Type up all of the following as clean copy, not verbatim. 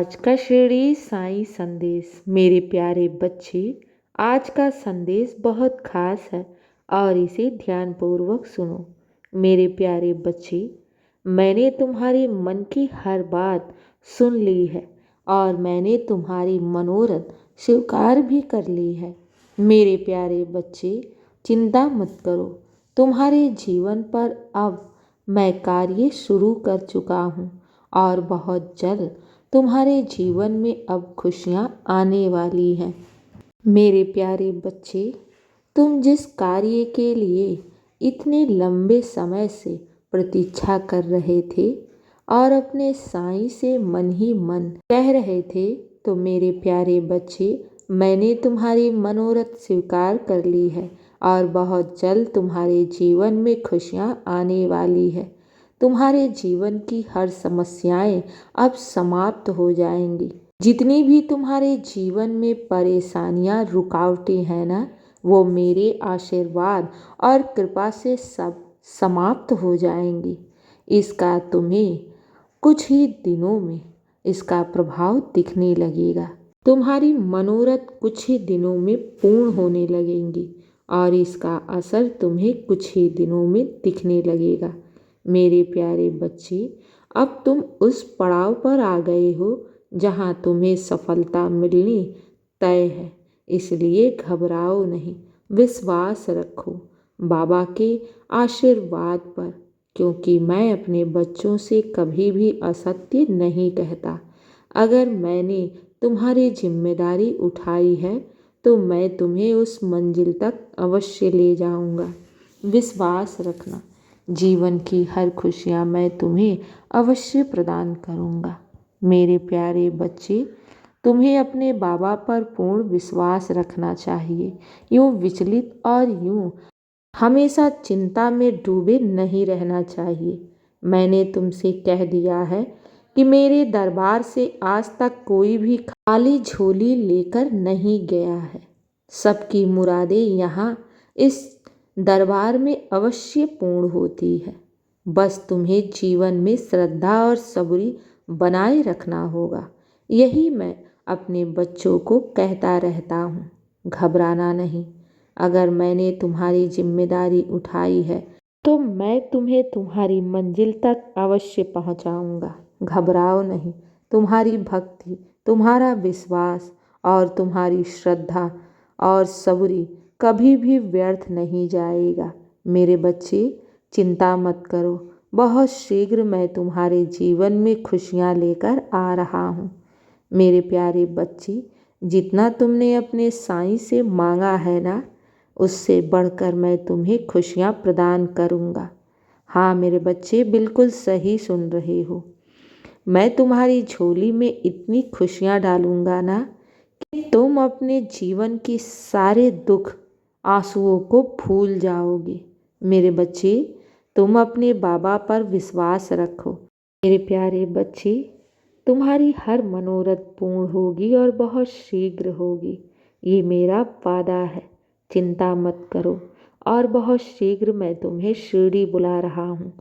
आज का शिरडी साईं संदेश। मेरे प्यारे बच्चे, आज का संदेश बहुत खास है और इसे ध्यानपूर्वक सुनो। मेरे प्यारे बच्चे, मैंने तुम्हारे मन की हर बात सुन ली है और मैंने तुम्हारी मनोरथ स्वीकार भी कर ली है। मेरे प्यारे बच्चे, चिंता मत करो। तुम्हारे जीवन पर अब मैं कार्य शुरू कर चुका हूँ और बहुत जल्द तुम्हारे जीवन में अब खुशियाँ आने वाली हैं। मेरे प्यारे बच्चे, तुम जिस कार्य के लिए इतने लंबे समय से प्रतीक्षा कर रहे थे और अपने साईं से मन ही मन कह रहे थे, तो मेरे प्यारे बच्चे, मैंने तुम्हारी मनोरथ स्वीकार कर ली है और बहुत जल्द तुम्हारे जीवन में खुशियाँ आने वाली है। तुम्हारे जीवन की हर समस्याएं अब समाप्त हो जाएंगी। जितनी भी तुम्हारे जीवन में परेशानियां, रुकावटें हैं ना, वो मेरे आशीर्वाद और कृपा से सब समाप्त हो जाएंगी। इसका तुम्हें कुछ ही दिनों में इसका प्रभाव दिखने लगेगा। तुम्हारी मनोरथ कुछ ही दिनों में पूर्ण होने लगेंगी और इसका असर तुम्हें कुछ ही दिनों में दिखने लगेगा। मेरे प्यारे बच्चे, अब तुम उस पड़ाव पर आ गए हो जहाँ तुम्हें सफलता मिलनी तय है। इसलिए घबराओ नहीं, विश्वास रखो बाबा के आशीर्वाद पर, क्योंकि मैं अपने बच्चों से कभी भी असत्य नहीं कहता। अगर मैंने तुम्हारी जिम्मेदारी उठाई है तो मैं तुम्हें उस मंजिल तक अवश्य ले जाऊंगा। विश्वास रखना, जीवन की हर खुशियाँ मैं तुम्हें अवश्य प्रदान करूँगा। मेरे प्यारे बच्चे, तुम्हें अपने बाबा पर पूर्ण विश्वास रखना चाहिए। यूँ विचलित और यूँ हमेशा चिंता में डूबे नहीं रहना चाहिए। मैंने तुमसे कह दिया है कि मेरे दरबार से आज तक कोई भी खाली झोली लेकर नहीं गया है। सबकी मुरादें यहाँ इस दरबार में अवश्य पूर्ण होती है। बस तुम्हें जीवन में श्रद्धा और सबूरी बनाए रखना होगा। यही मैं अपने बच्चों को कहता रहता हूँ। घबराना नहीं। अगर मैंने तुम्हारी जिम्मेदारी उठाई है तो मैं तुम्हें तुम्हारी मंजिल तक अवश्य पहुँचाऊँगा। घबराओ नहीं। तुम्हारी भक्ति, तुम्हारा विश्वास और तुम्हारी श्रद्धा और सबूरी कभी भी व्यर्थ नहीं जाएगा। मेरे बच्चे, चिंता मत करो। बहुत शीघ्र मैं तुम्हारे जीवन में खुशियाँ लेकर आ रहा हूँ। मेरे प्यारे बच्चे, जितना तुमने अपने साईं से मांगा है ना, उससे बढ़कर मैं तुम्हें खुशियाँ प्रदान करूँगा। हाँ मेरे बच्चे, बिल्कुल सही सुन रहे हो। मैं तुम्हारी झोली में इतनी खुशियाँ डालूँगा ना कि तुम अपने जीवन के सारे दुख, आंसुओं को भूल जाओगे। मेरे बच्चे, तुम अपने बाबा पर विश्वास रखो। मेरे प्यारे बच्चे, तुम्हारी हर मनोरथ पूर्ण होगी और बहुत शीघ्र होगी। ये मेरा वादा है। चिंता मत करो और बहुत शीघ्र मैं तुम्हें शिरडी बुला रहा हूँ।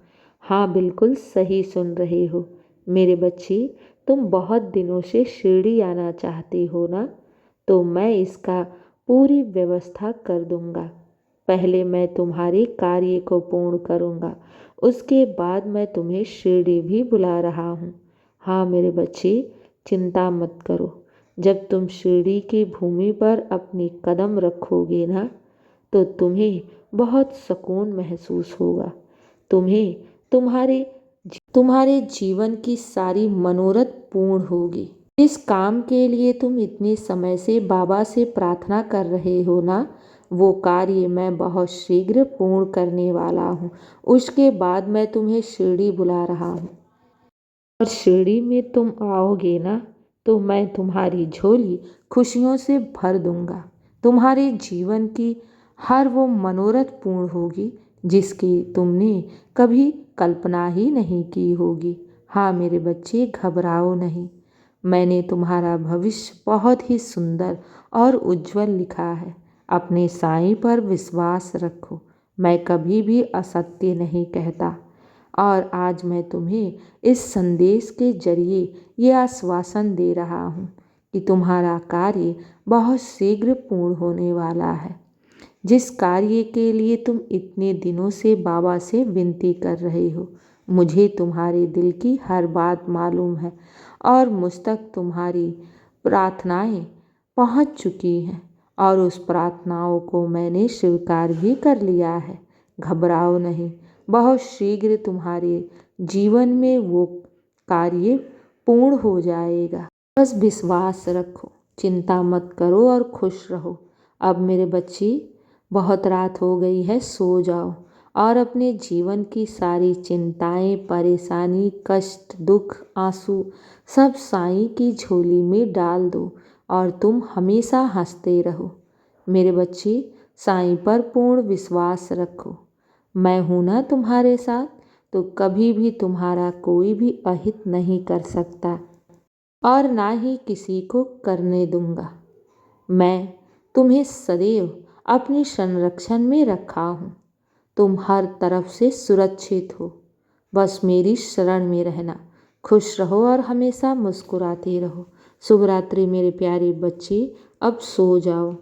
हाँ बिल्कुल सही सुन रहे हो। मेरे बच्चे, तुम बहुत दिनों से शिरडी आना चाहते हो ना, तो मैं इसका पूरी व्यवस्था कर दूंगा। पहले मैं तुम्हारे कार्य को पूर्ण करूंगा, उसके बाद मैं तुम्हें शिरडी भी बुला रहा हूँ। हाँ मेरे बच्चे, चिंता मत करो। जब तुम शिरडी की भूमि पर अपनी कदम रखोगे ना, तो तुम्हें बहुत सुकून महसूस होगा। तुम्हें तुम्हारे जीवन की सारी मनोरथ पूर्ण होगी। जिस काम के लिए तुम इतने समय से बाबा से प्रार्थना कर रहे हो ना, वो कार्य मैं बहुत शीघ्र पूर्ण करने वाला हूँ। उसके बाद मैं तुम्हें शिरडी बुला रहा हूँ और शिरडी में तुम आओगे ना, तो मैं तुम्हारी झोली खुशियों से भर दूंगा। तुम्हारे जीवन की हर वो मनोरथ पूर्ण होगी जिसकी तुमने कभी कल्पना ही नहीं की होगी। हाँ मेरे बच्चे, घबराओ नहीं। मैंने तुम्हारा भविष्य बहुत ही सुंदर और उज्जवल लिखा है। अपने साईं पर विश्वास रखो। मैं कभी भी असत्य नहीं कहता और आज मैं तुम्हें इस संदेश के जरिए ये आश्वासन दे रहा हूँ कि तुम्हारा कार्य बहुत शीघ्र पूर्ण होने वाला है। जिस कार्य के लिए तुम इतने दिनों से बाबा से विनती कर रहे हो, मुझे तुम्हारे दिल की हर बात मालूम है और मुझ तक तुम्हारी प्रार्थनाएं पहुंच चुकी हैं और उस प्रार्थनाओं को मैंने स्वीकार भी कर लिया है। घबराओ नहीं, बहुत शीघ्र तुम्हारे जीवन में वो कार्य पूर्ण हो जाएगा। बस विश्वास रखो, चिंता मत करो और खुश रहो। अब मेरे बच्चे, बहुत रात हो गई है, सो जाओ और अपने जीवन की सारी चिंताएं, परेशानी, कष्ट, दुख, आंसू सब साईं की झोली में डाल दो और तुम हमेशा हंसते रहो। मेरे बच्चे, साईं पर पूर्ण विश्वास रखो। मैं हूँ ना तुम्हारे साथ, तो कभी भी तुम्हारा कोई भी अहित नहीं कर सकता और ना ही किसी को करने दूंगा। मैं तुम्हें सदैव अपने संरक्षण में रखा हूँ। तुम हर तरफ से सुरक्षित हो। बस मेरी शरण में रहना। खुश रहो और हमेशा मुस्कुराते रहो। शुभ रात्रि मेरे प्यारे बच्चे, अब सो जाओ।